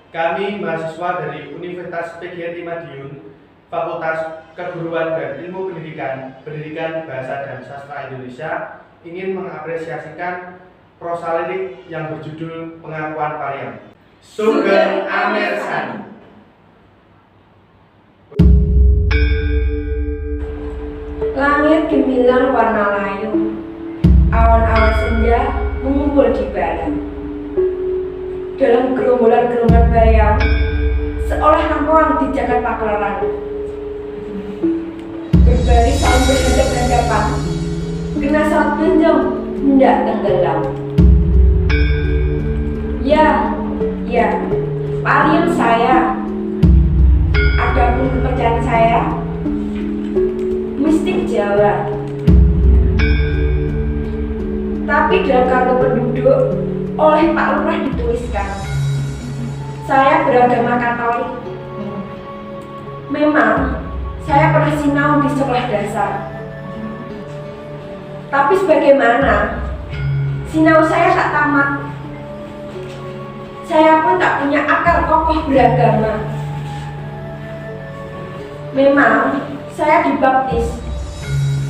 Kami mahasiswa dari Universitas PGRI Madiun, Fakultas Keguruan dan Ilmu Pendidikan Bahasa dan Sastra Indonesia ingin mengapresiasikan prosa lirik yang berjudul Pengakuan Pariam. Sugeng Amersani. Langit gemilang warna layu, awan-awan senja mengumpul di badan. Dalam gerombolan-gerombolan bayang, seolah nampak di jagat pagelaran. Berbaris saling berhadap-hadapan, kena saat benjang hendak tenggelam. Ya, Pariam saya. Adapun kepercayaan saya, mistik Jawa. Tapi dalam kartu penduduk oleh Pak Lurah dituliskan, saya beragama Katolik. Memang saya pernah sinau di sekolah dasar. Tapi sebagaimana sinau saya tak tamat, saya pun tak punya akal kokoh beragama. Memang saya dibaptis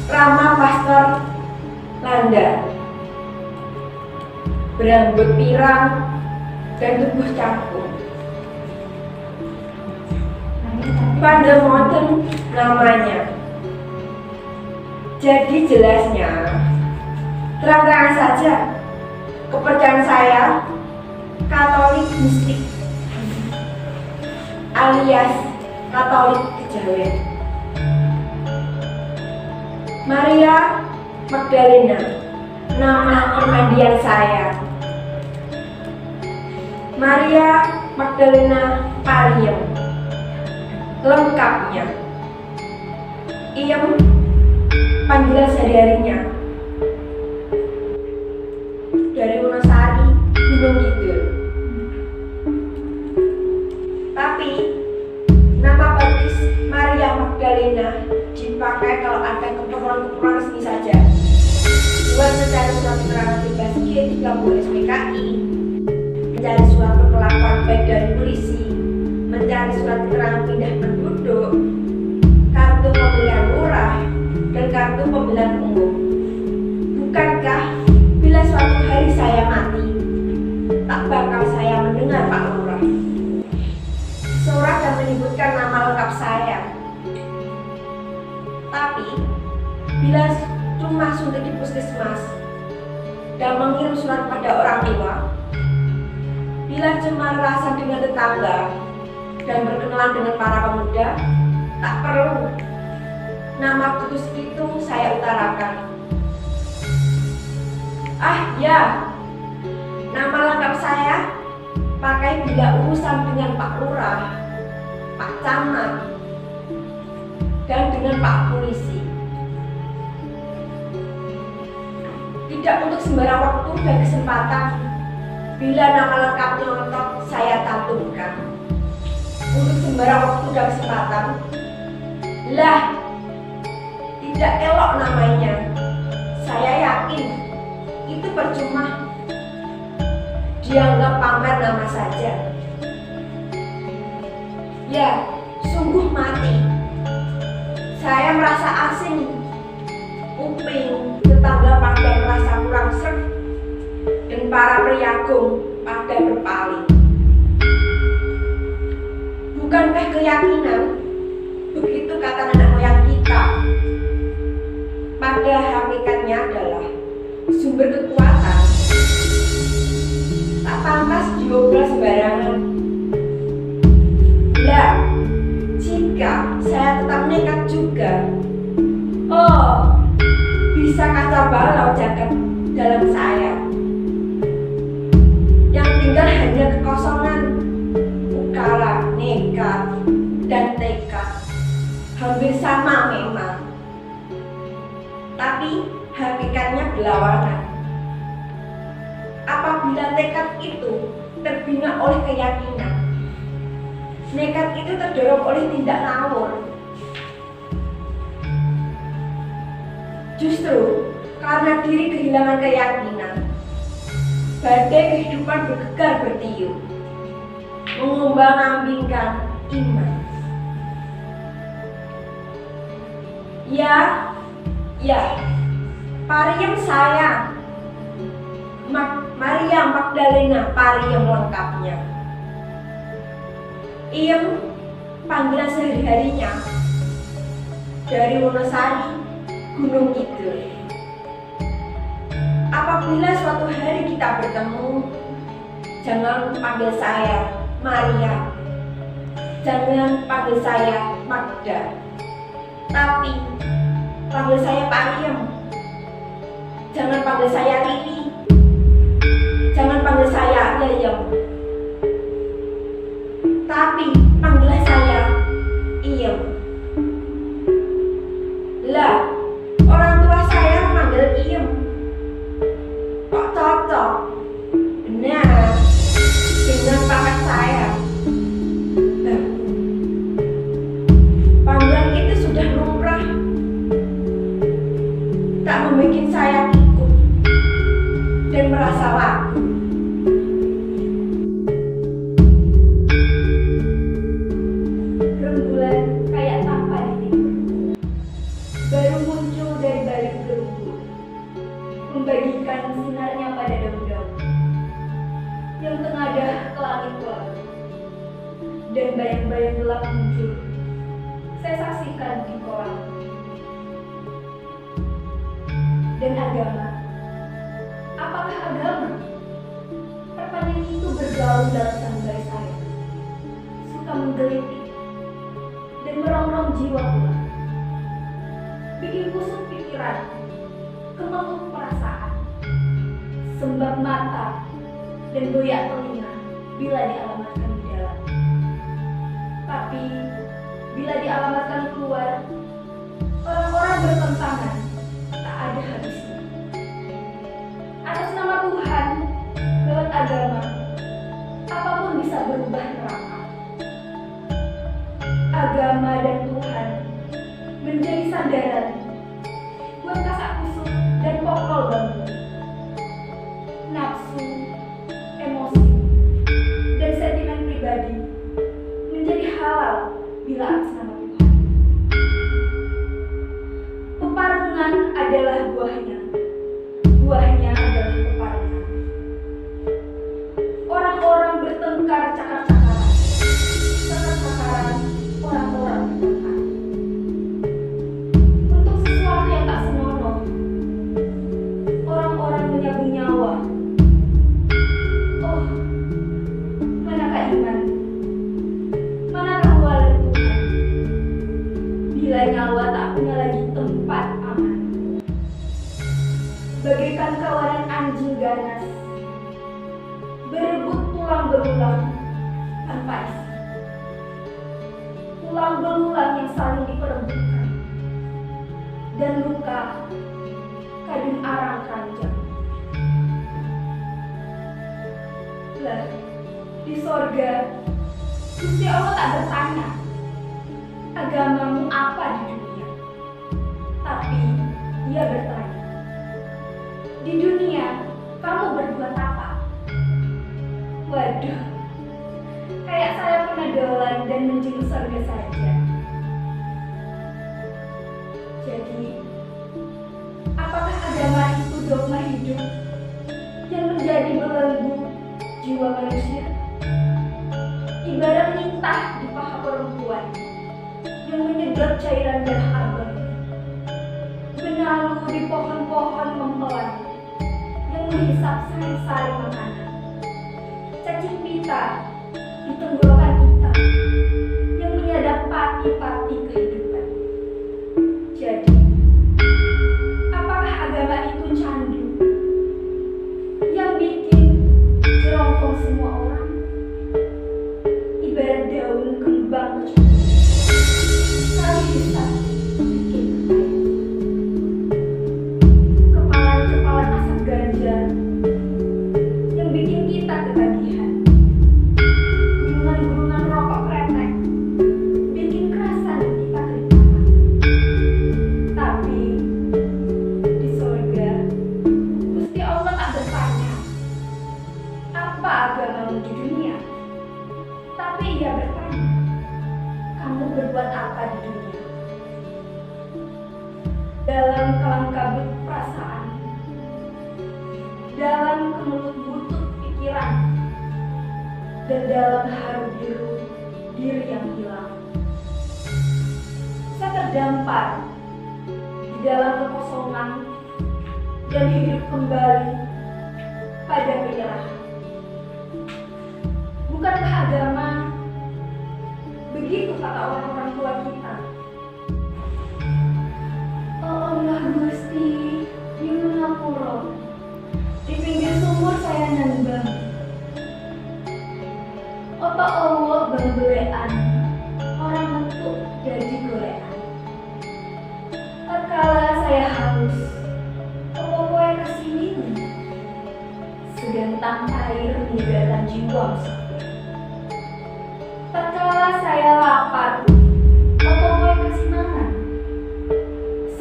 Rama Pastor Landa, berambut pirang dan tubuh cangkung. Pandemoten namanya. Jadi jelasnya, terang-terangan saja, kepercayaan saya Katolik mistik alias Katolik kejawen. Maria Magdalena, nama permandian saya. Maria Magdalena Pariam, lengkapnya. Iem, panggilan sehari-harinya. Dari Wonosari, Gunung Kidul. Tapi nama baptis Maria Magdalena dipakai kalau ada keperluan-keperluan resmi saja. Buat mencari surat keterangan bebas G30 SPKI, mencari surat perlakuan baik dari polisi, mencari surat keterangan pindah penduduk, kartu pemilihan lurah, dan kartu pemilihan umum. Bukankah bila suatu hari saya mati, tak bakal saya mendengar Pak Lurah surat yang menyebutkan nama lengkap saya. Tapi bila cuma suntik di puskesmas dan mengirim surat pada orang tua, bila cuma rasa dengan tetangga dan berkenalan dengan para pemuda, tak perlu nama kudus itu saya utarakan. Ya, nama lengkap saya pakai bila urusan dengan Pak Lurah, Pak Camat, dan dengan Pak Polisi. Tidak untuk sembarang waktu dan kesempatan. Bila nama lengkapnya untuk saya cantumkan. Untuk sembarang waktu dan kesempatan, tidak elok namanya. Saya yakin itu percuma. Dianggap pamer nama saja. Ya, sungguh mati. Saya merasa asing. Uping, tetangga pada merasa kurang serg, dan para priagung pada berpaling. Bukankah keyakinan, begitu kata nenek moyang kita, pada hakikatnya adalah sumber kekuatan, tak pantas diobrol sembarangan. Jika saya tetap nekat juga, bisa kacau balau jagat dalam saya. Yang tinggal hanya kekosongan, ukara, nekat, dan tekad. Hampir sama memang, tapi hakikatnya berlawanan. Apabila tekad itu terbina oleh keyakinan, nekat itu terdorong oleh tindak ngawur. Justru karena diri kehilangan keyakinan, badai kehidupan bergegar bertiup. mengombang-ambingkan iman. Ya, pariem saya. Maria Magdalena, pariem lengkapnya. Iem panggilan sehari-harinya dari Wonosari, Gunung Kidul. Apabila suatu hari kita bertemu, jangan panggil saya Maria, jangan panggil saya Magda, tapi panggil saya Pariem. Jangan panggil saya Riri, jangan panggil saya Yayem, tapi panggil saya Iem. Lah, orang tua saya memanggil Iem. Kok cocok? Benar, dengan pangkat saya. Nah, panggilan itu sudah lumrah, tak membuat saya ikut dan merasa laku. Rembulan kayak tanpa ditimbun, baru muncul dari balik gerumbul, membagikan sinarnya pada daun-daun yang tengadah ke langit gelap, dan bayang-bayang gelap muncul. Saya saksikan di kolam. Dan agama, apakah agama? Pertanyaan itu bergaul dalam sanggar saya, suka menggelitik dan merongrong jiwa pula, bikin kusut pikiran, kemengut perasaan, sembab mata dan goyak telinga bila dialamatkan di dalam. Tapi bila dialamatkan keluar, orang-orang bertentangan, tak ada habisnya. Atas nama Tuhan, lewat agama, apapun bisa berubah neraka. Agama dan Tuhan menjadi sandaran buat kasak kusuk dan pokol bambu. Nafsu, emosi, dan sentimen pribadi menjadi halal bila atas nama Tuhan. Peparengan adalah buahnya. Buahnya adalah peparengan. Orang-orang bertengkar cakar-cakaran. Cakar-cakaran orang-orang bertengkar. Untuk sesuatu yang tak senonoh, orang-orang menyabung nyawa. Oh, manakah iman? Manakah walau Tuhan? Bila nyawa tak punya lagi tempat aman. Bagaikan kawanan anjing ganas, berebut tulang belulang tanpa isi. Tulang belulang yang saling diperebutkan, dan luka kadung arang keranjang. Lah, di sorga, Gusti Allah tak bertanya, agamamu apa di dunia? Tapi Ia bertanya, di dunia kamu berbuat apa? Waduh, kayak saya pernah dolan dan menuju surga saja. Jadi, apakah agama itu dogma hidup yang menjadi belenggu jiwa manusia? Ibarat lintah di paha perempuan yang menyedot cairan darah abang, benalu di pohon-pohon mempelan yang menghisap sari-sari makanan, cacing pita di tenggorokan kita yang menyadap pati-pati kehidupan. Jadi, apakah agama itu candu yang bikin jerongkong semua orang? Ibarat daun kembang kecil, sekali bisa bikin kepalan asap ganja yang bikin kita ketagihan. Gulungan-gulungan rokok kretek bikin kerasan kita keringetan. Tapi di surga, Gusti Allah tak bertanya, apa agamamu di dunia? Tapi ia bertanya, kamu berbuat apa di dunia? Dalam kelam kabut perasaan, dalam kemelut butut pikiran, dan dalam haru biru diri yang hilang. Saya terdampar di dalam kekosongan dan hidup kembali pada penyerahan. Bukankah agama? Begitu kata orang-orang tua kita. Oh Allah Gusti, nyuwun ngapura. Di pinggir sumur saya nembang. Opo Allah bang-belekan, orang metu jadi golekan. Tatkala saya haus, opo kowe kasih minum. Segentang air menyegarkan jiwa musafir. Tatkala saya lapar, opo kowe kasih makan.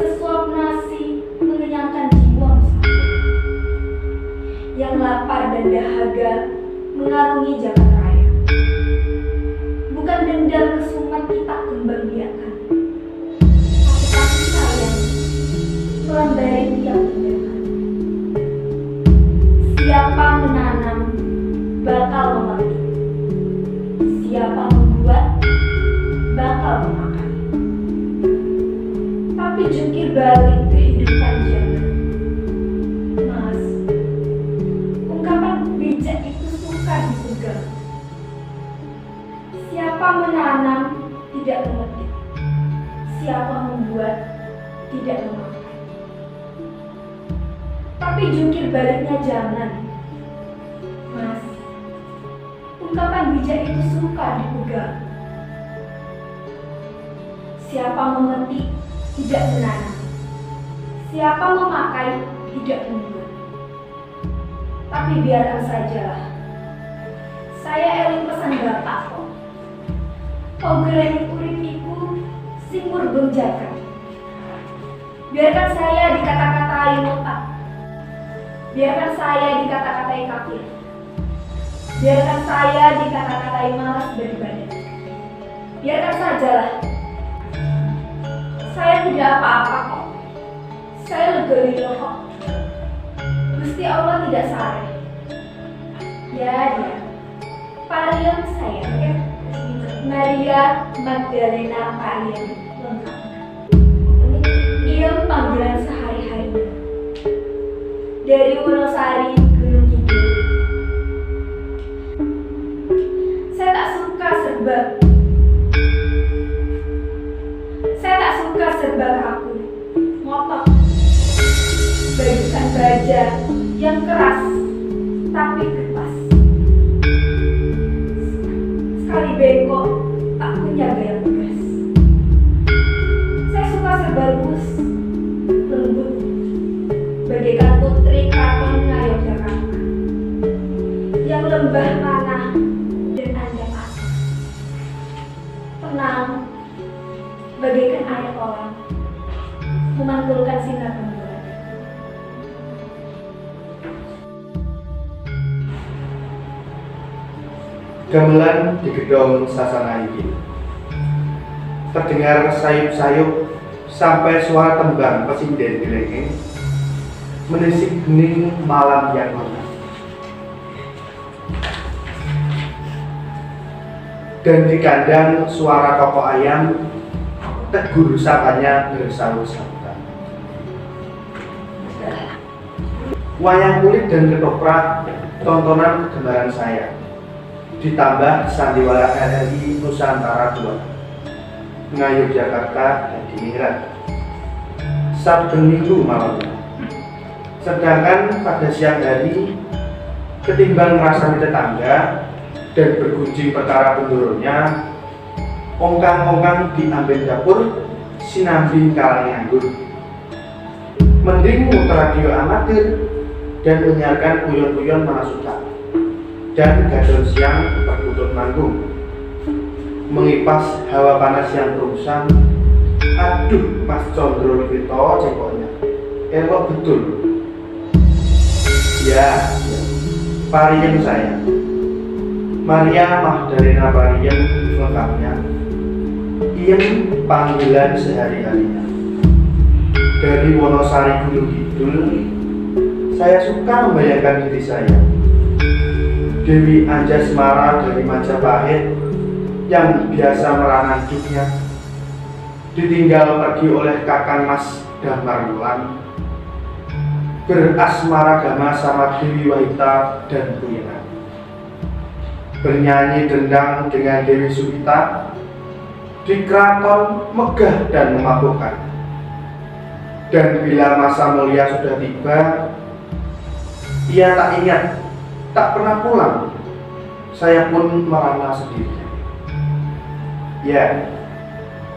Sesuap nasi mengenyangkan jiwa musafir. Yang lapar dan dahaga mengarungi jagat raya. Bukan dendam kesumat kita kembang-biakan, tapi kasih sayang melambai tiap tindakan. Siapa menanam bakal memetik, siapa membuat bakal memakan. Tapi jungkir balik kehidupan zaman, Mas, ungkapan bijak itu sukar dipegang. Siapa menanam tidak memetik, siapa membuat tidak memakan. Tapi jungkir baliknya jangan, Mas, ungkapan bijak itu sukar dipegang. Siapa memetik tidak menanam, siapa memakai tidak membuat. Tapi biarkan sajalah, saya eling pesan Bapak kok. Pogrehi uripiku sing murbeng jagat. Biarkan saya dikata-katai otak. Biarkan saya dikata-katai kafir. Biarkan saya dikata-katai malas beribadah. Biarkan sajalah. Saya tidak apa-apa kok. Saya lega kok. Gusti Allah tidak sare. Ya. Parian saya ya. Maria Magdalena Parian lengkap. Ia panggilan sehari-harinya. Dari Wonosari Gunung Kidul. Saya tak suka serba kaku, ngotot, bajukan baja yang keras tapi kertas. Sekali bengkok, tak punya gaya tegas. Saya suka serba lembut, bagaikan putri keraton Ngayogyakarta, yang lembah mana dan andai asal, tenang, bagaikan air kolam, memantulkan sinar rembulan. Gamelan di gedung Sasana iki. Terdengar sayup-sayup sampai suara tembang pesinden gelengeng menisik hening malam yang gelap. Dan di kandang suara kokok ayam tegur sapanya bersaut-sautan. Wayang kulit dan ketoprak tontonan kegemaran saya. Ditambah sandiwara RRI Nusantara 2 Ngayogyakarta dan Diningrat Sabtu Minggu malamnya. Sedangkan pada siang hari ketimbang merasani tetangga dan bergunjing perkara pendurunnya, ongkang-ongkang diambil dapur sinambi kalang nganggur. Mending muter radio amatir dan menyiarkan guyon-guyon manasuka dan gadon siang berkutut manggung, mengipas hawa panas yang terusan. Aduh, Mas Condro Lito cengkoknya elok betul. Ya, parian saya Maria Magdalena Pariem lengkapnya. Iem panggilan sehari-harinya. Dari Wonosari Gunung Kidul, saya suka membayangkan diri saya. Dewi Anjasmara dari Majapahit yang biasa merana hidupnya, ditinggal pergi oleh kakang Mas Damar Wulan, berasmaragama sama Dewi Wahita dan Puyena, bernyanyi dendang dengan Dewi Suwita di keraton megah dan memabukkan. Dan bila masa mulia sudah tiba, ia tak ingat, tak pernah pulang. Saya pun merana sendirian.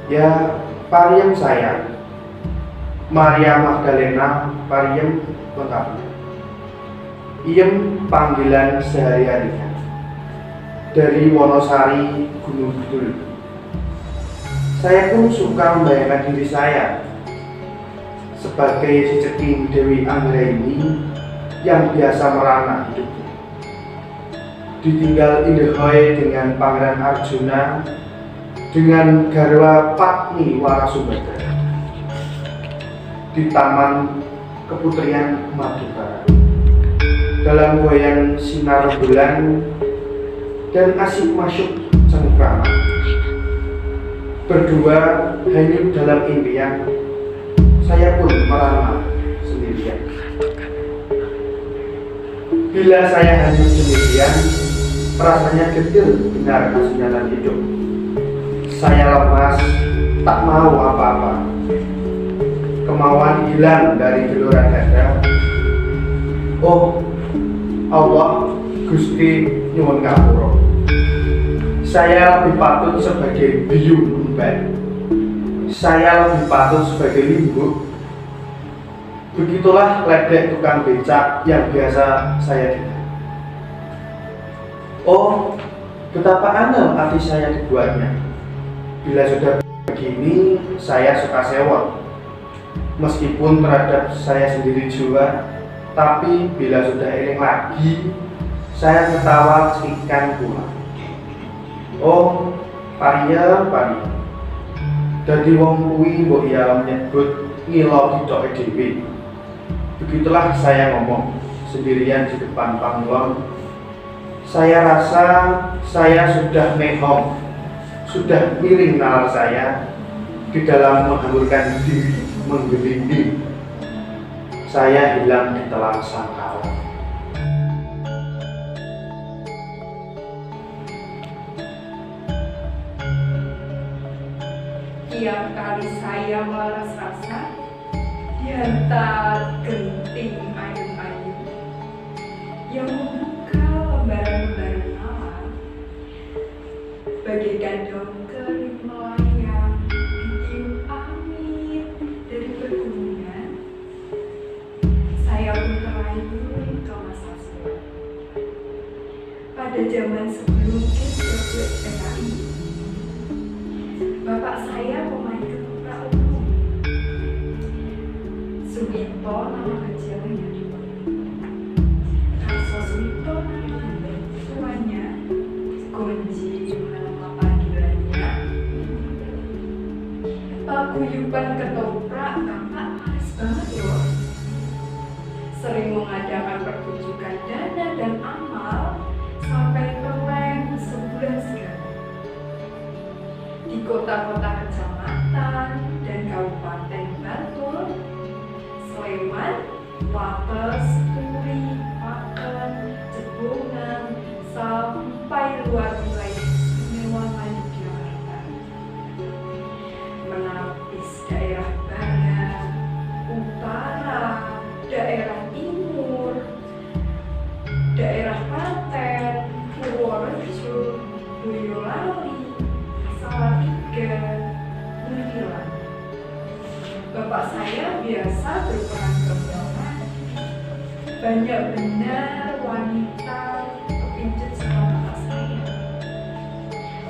Ya, Pariem saya, Maria Magdalena Pariem lengkapnya. Iem panggilan sehari-harinya. Dari Wonosari Gunung Kidul. Saya pun suka membayangkan diri saya sebagai si ceking Dewi Anggraini yang biasa merana hidupnya. Ditinggal Indehoy dengan Pangeran Arjuna, dengan garwa Patni Warasubada di Taman Keputrian Madukara, dalam goyang sinar bulan dan asik masuk cengkrama. Berdua hanyut dalam impian, saya pun merana sendirian. Bila saya hanyut sendirian, rasanya getir benar kesunatan hidup. Saya lemas, tak mau apa-apa. Kemauan hilang dari gelora dada. Oh Allah, Gusti nyuwun ngapura. Saya lebih patut sebagai biyung umban. Saya lebih patut sebagai limbuk. Begitulah ledek tukang becak yang biasa saya dengar. Oh, betapa aneh hati saya dibuatnya. Bila sudah begini, saya suka sewot. Meskipun terhadap saya sendiri juga, tapi bila sudah iring lagi, saya ketawa cekikan pula. Oh, Paria. Dadi wong kuwi mbok ya menyebut ngilo kitoke dhewe. Begitulah saya ngomong sendirian di depan panggung. Saya rasa saya sudah mehong, sudah miring nalar saya di dalam menghamburkan diri menggelinding. Saya hilang di telan sangkala. Tiap kali saya malas rasa, dihantar genting ayun-ayun yang membuka lembaran-lembaran alam, bagaikan daun kering melayang ditiup angin dari pegunungan. Saya pun terlayun ke masa silam, pada zaman sebelum Kiswah PKI. Bapak saya pemain ketoprak umum. Suwito nama kecilnya. Karso Suwito nama tuanya. Gonji nama panggilannya. Paguyuban ketoprak Bapak males banget loh. Sering mengadakan pertunjukan dana dan amal sampai keleng sebulan sekali. Di kota-kota kecamatan dan kabupaten Bantul, Sleman, Wates, Turi, Paken, Cepungan, sampai luar wilayah istimewa Yogyakarta, menapis daerah barat, utara, daerah timur, daerah Klaten, Purworejo, Boyolali, Salatiga, Muntilan. Bapak saya biasa berperan perempuan. Banyak benar wanita kepincut sama bapak saya.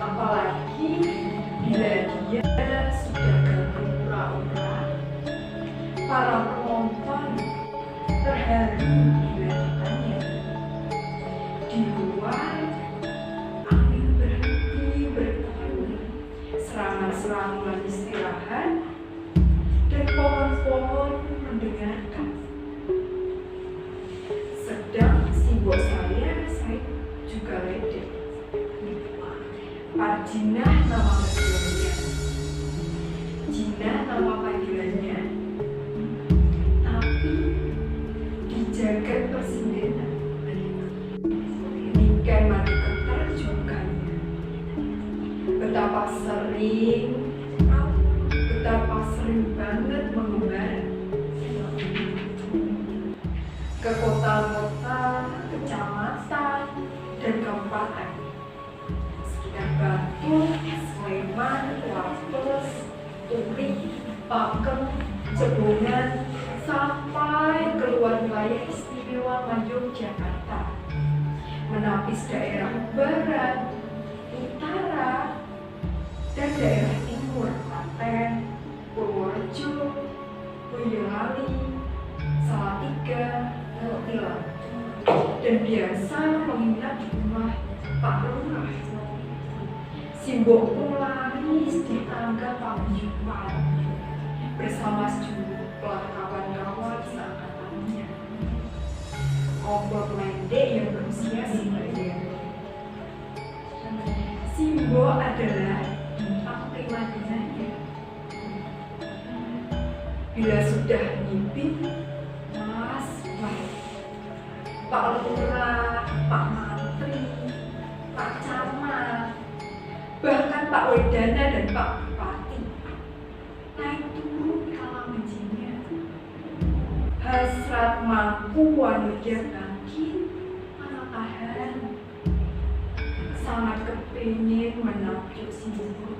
Apalagi bila dia sudah gabung pura-pura, para penonton terharu melihatnya. Di luar Pak Jinah nama panggilannya. Jinah nama panggilannya. Tapi di jagat persidangan ikan mati keterjungkannya. Betapa sering banget mengembara ke kota-kota, kecamatan, dan kabupaten sekitar Batu, Sleman, Wates, Turi, Pakem, Cerbongan, sampai keluar wilayah istimewa Yogyakarta, menapis daerah barat, utara, dan daerah timur Klaten, Purworejo, Boyolali, Salatiga, Tilang, dan biasa menginap di rumah Pak Lurah. Simbok pun laris di tangga paguyuban bersama sejumlah kawan-kawan seangkatannya. Kompor pendek yang berusia sebaya. Simbok adalah bintang primadonanya. Bila sudah ngipin, Mas, Pak Lurah, Pak Mantri, Pak Camat, bahkan Pak Wedana dan Pak Bupati naik turun kala menjinya. Hasrat mampu wanita bangkit, mana tahan. Sangat kepingin menapjok Simbok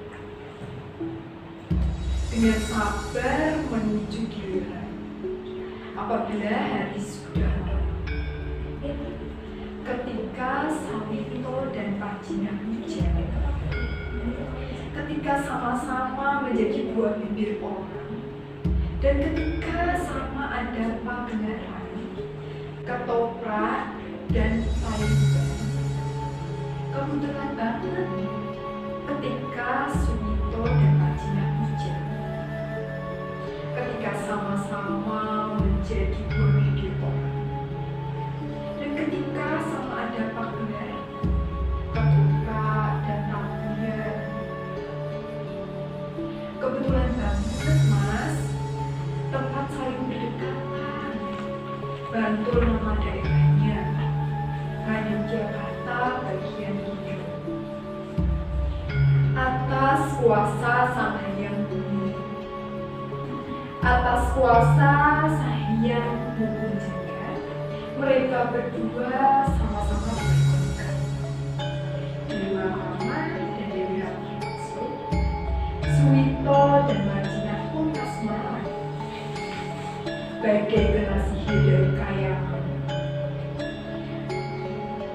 dengan sabar menuju giliran. Apabila hari sudah ketika Sawito dan Pak Jinah hujan, ketika sama-sama menjadi buah bibir orang, dan ketika sama ada pagelaran, ketoprak, dan sayuran. Kebetulan banget ketika Sawito dan Pak Jinah hujan, ketika sama-sama menjadi buah bibir orang, dan ketika sama ada pagelaran, ketoprak, dan tabuyan. Kebetulan banget, Mas, tempat saling berdekatan. Bantul nama daerahnya, Yogyakarta bagian hijau. Atas kuasa Sang Hyang Bumi, atas kuasa Sang Hyang Bumi Jagat, mereka berdua sama-sama berkontrak. Dewi Rama dan Dewi Raksu, Sawito dan Pak Jinah pun asmara, bagai generasi dari kayangan.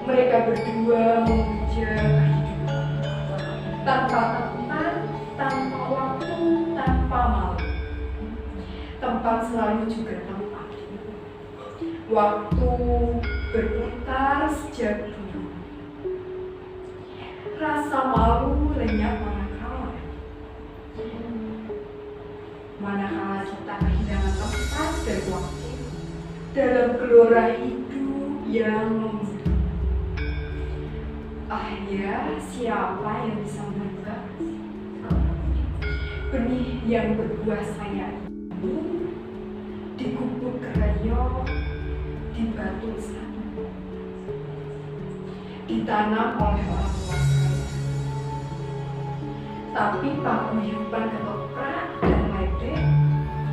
Mereka berdua memuja kehidupan tanpa tempat, tanpa waktu, tanpa malu. Tempat selalu juga tempat. Waktu berputar sejak dulu. Rasa malu lenyap manakala kita kehilangan tempat dan waktu dalam gelora hidup yang membutuhkan. Ah ya, siapa yang bisa menebak benih yang berbuah saya ini di gubuk keroyok, di batu sana, ditanam oleh orang tua saya. Tapi paguyuban ketoprak dan ledek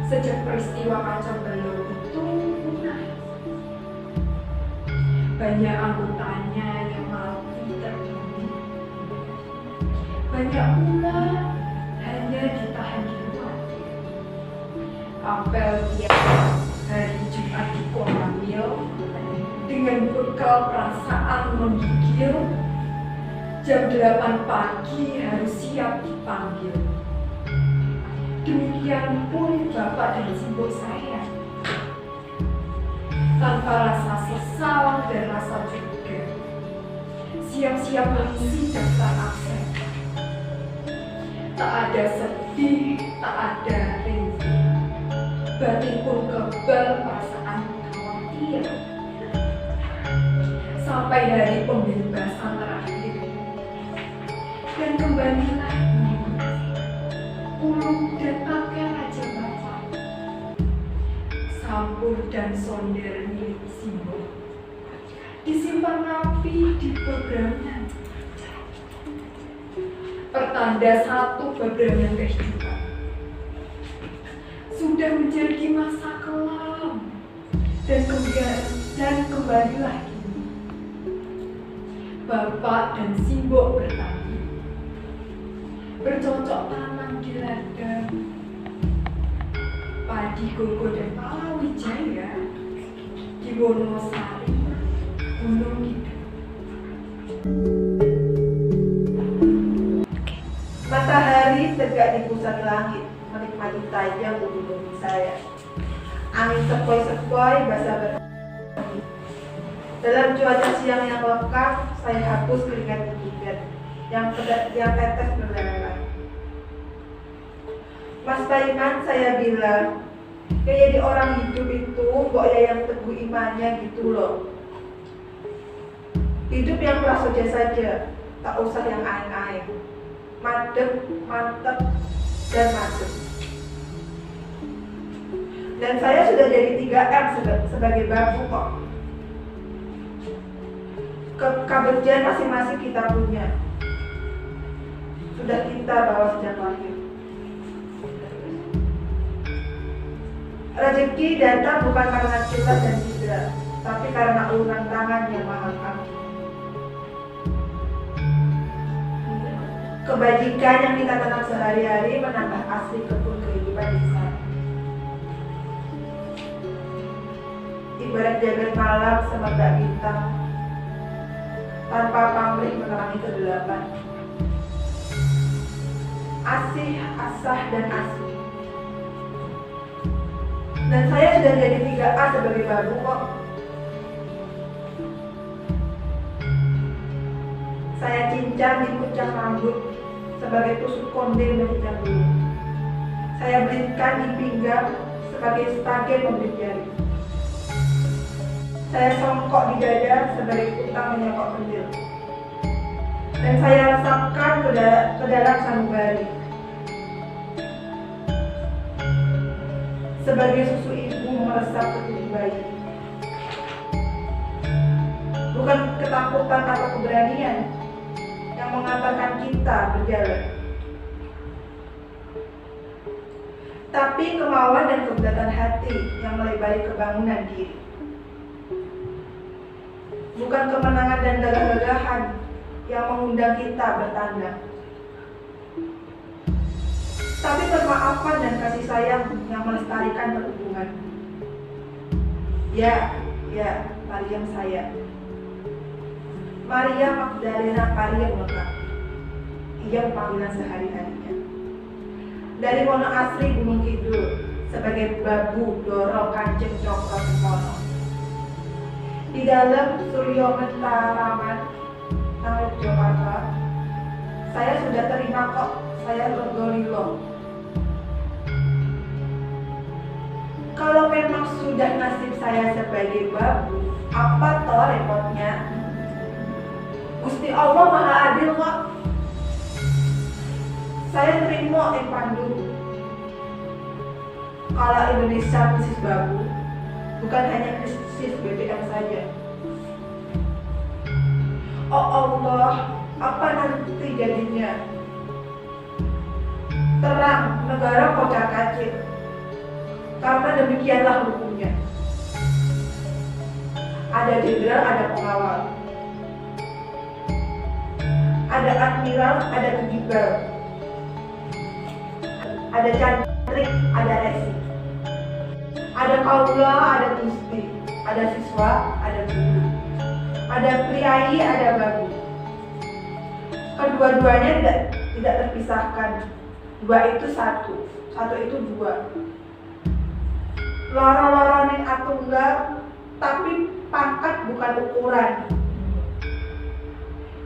sejak peristiwa kacau balau itu punah. Banyak anggotanya yang mati terbunuh. Banyak pula hanya ditahan di luar. Apel tiap hari Jumat di Koramil dengan bekal perasaan menggigil. Jam 8 pagi harus siap dipanggil. Demikian pun bapak dan ibu saya. Tanpa rasa sesal dan rasa curiga, siap-siap mengisi daftar absen. Tak ada sedih, tak ada rindu. Batin pun kebal perasaan khawatir. Sampai hari pembebasan terakhir, dan kembali lagi ulung dan pakaian Raja Batak, sampur dan sonder milik Simbo disimpan rapi di beberapa pertanda satu beberapa kehidupan sudah menjadi masa kelam dan kembali lagi Bapak dan Simbo bertanding, bercocok tanam di ladang padi gogo dan Palawijaya di Wonosari, Gunung Kidul. Matahari tegak di pusat langit, menikmati tajam ujung saya. Angin sepoi-sepoi basah berhenti. Dalam cuaca siang yang lekang, saya hapus keringat gigitan yang tetes berdarah. Mas Paiman, saya bilang, kayak jadi orang hidup itu kok ya yang teguh imannya gitu loh. Hidup yang prasaja saja, tak usah yang aing-aing. Madep, mantep, dan madep. Dan saya sudah jadi 3M sebagai babu kok. Keberjaan masing-masing kita punya. Sudah kita bawa sejak lahir. Rezeki datang bukan karena kita dan cedera, tapi karena uluran tangan yang maha kami. Kebajikan yang kita tanam sehari-hari menambah asli kebun kehidupan di sana. Ibarat jagat malam semerbak bintang, tanpa pamrih menerangi kegelapan. Asih, asah, dan asli. Dan saya sudah jadi 3A sebagai babu kok. Saya cincang di puncak rambut sebagai tusuk kondil menjejak bulu. Saya belitkan di pinggang sebagai stage pembeli jari. Saya songkok di dada sebagai kutang menyokok kendil. Dan saya resapkan ke dalam sanubari sebagai susu ibu meresap ke tubuh bayi. Bukan ketakutan atau keberanian yang mengantarkan kita berjalan, tapi kemauan dan kebudatan hati yang melebari kebangunan diri. Bukan kemenangan dan gagah-gagahan yang mengundang kita bertandang, tapi permaafan dan kasih sayang yang melestarikan perhubungan. Ya, Maryam saya. Maria Magdalena Maryam lengkap. Ia panggilan sehari-harinya. Dari Wono Asri Gunung Kidul sebagai babu Doro Kanjeng Cokro Semono. Di dalam Suryo Mentaraman Nangok Jakarta, saya sudah terima kok. Saya Logolilo. Kalau memang sudah nasib saya sebagai babu, apa toh repotnya? Gusti Allah Maha Adil kok. Saya terima Pandu. Kalau Indonesia krisis babu, bukan hanya krisis BBM saja. Oh Allah, apa nanti jadinya? Terang negara kocar-kacir, karena demikianlah hukumnya. Ada jenderal, ada pengawal, ada admiral, ada kegibal, ada cantrik, ada resi, ada kaula, ada gusti, ada siswa, ada guru, ada priayi, ada babu. Kedua-duanya tidak terpisahkan. Dua itu satu, satu itu dua. Loro-loroning atunggal, tapi pangkat bukan ukuran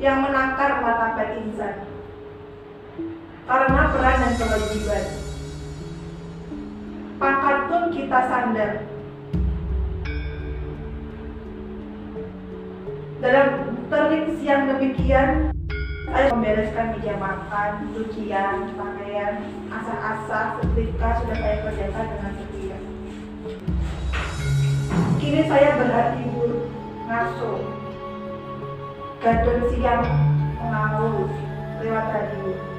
yang menakar martabat insan. Karena peran dan kewajiban. Pangkat pun kita sandar. Dalam terik siang demikian, Saya membereskan meja makan, cucian, pakaian, asah-asah, setrika sudah saya kerjakan dengan setia. Kini saya berhati buruk, ngaso, gadon siang mengaul lewat radio.